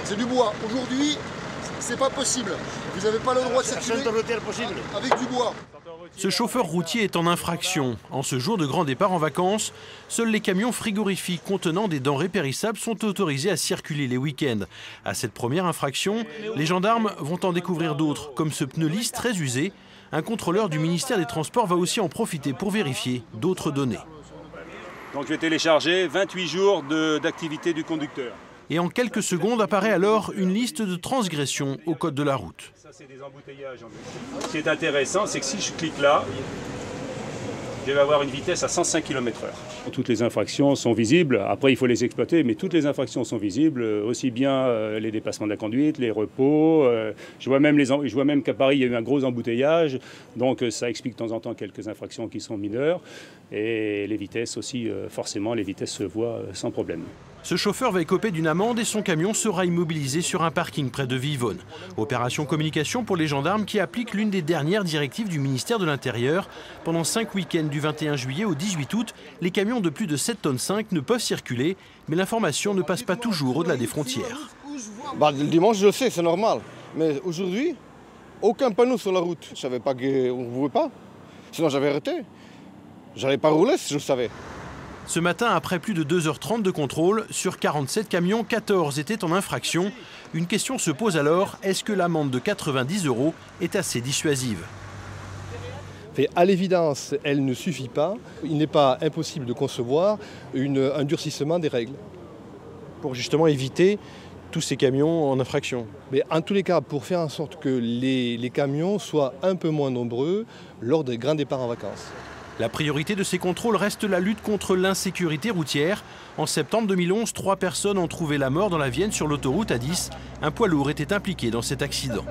C'est du bois. Aujourd'hui, c'est pas possible. Vous n'avez pas le droit de circuler avec du bois. Ce chauffeur routier est en infraction. En ce jour de grand départ en vacances, seuls les camions frigorifiques contenant des denrées périssables sont autorisés à circuler les week-ends. À cette première infraction, les gendarmes vont en découvrir d'autres, comme ce pneu lisse très usé. Un contrôleur du ministère des Transports va aussi en profiter pour vérifier d'autres données. Donc je vais télécharger 28 jours d'activité du conducteur. Et en quelques secondes apparaît alors une liste de transgressions au code de la route. Ça, c'est des embouteillages. Ce qui est intéressant, c'est que si je clique là, je vais avoir une vitesse à 105 km/h. Toutes les infractions sont visibles. Après, il faut les exploiter, mais toutes les infractions sont visibles, aussi bien les dépassements de la conduite, les repos. Je vois même qu'à Paris, il y a eu un gros embouteillage. Donc, ça explique de temps en temps quelques infractions qui sont mineures. Et les vitesses aussi, forcément, les vitesses se voient sans problème. Ce chauffeur va écoper d'une amende et son camion sera immobilisé sur un parking près de Vivonne. Opération communication pour les gendarmes qui appliquent l'une des dernières directives du ministère de l'Intérieur. Pendant 5 week-ends du 21 juillet au 18 août, les camions de plus de 7,5 tonnes ne peuvent circuler, mais l'information ne passe pas toujours au-delà des frontières. Le dimanche, je le sais, c'est normal. Mais aujourd'hui, aucun panneau sur la route. Je ne savais pas qu'on ne pouvait pas. Sinon, j'avais arrêté. J'allais pas rouler si je le savais. Ce matin, après plus de 2h30 de contrôle, sur 47 camions, 14 étaient en infraction. Une question se pose alors, est-ce que l'amende de 90 € est assez dissuasive ? À l'évidence, elle ne suffit pas. Il n'est pas impossible de concevoir un durcissement des règles. Pour justement éviter tous ces camions en infraction. Mais en tous les cas, pour faire en sorte que les camions soient un peu moins nombreux lors des grands départs en vacances. La priorité de ces contrôles reste la lutte contre l'insécurité routière. En septembre 2011, 3 personnes ont trouvé la mort dans la Vienne sur l'autoroute A10. Un poids lourd était impliqué dans cet accident.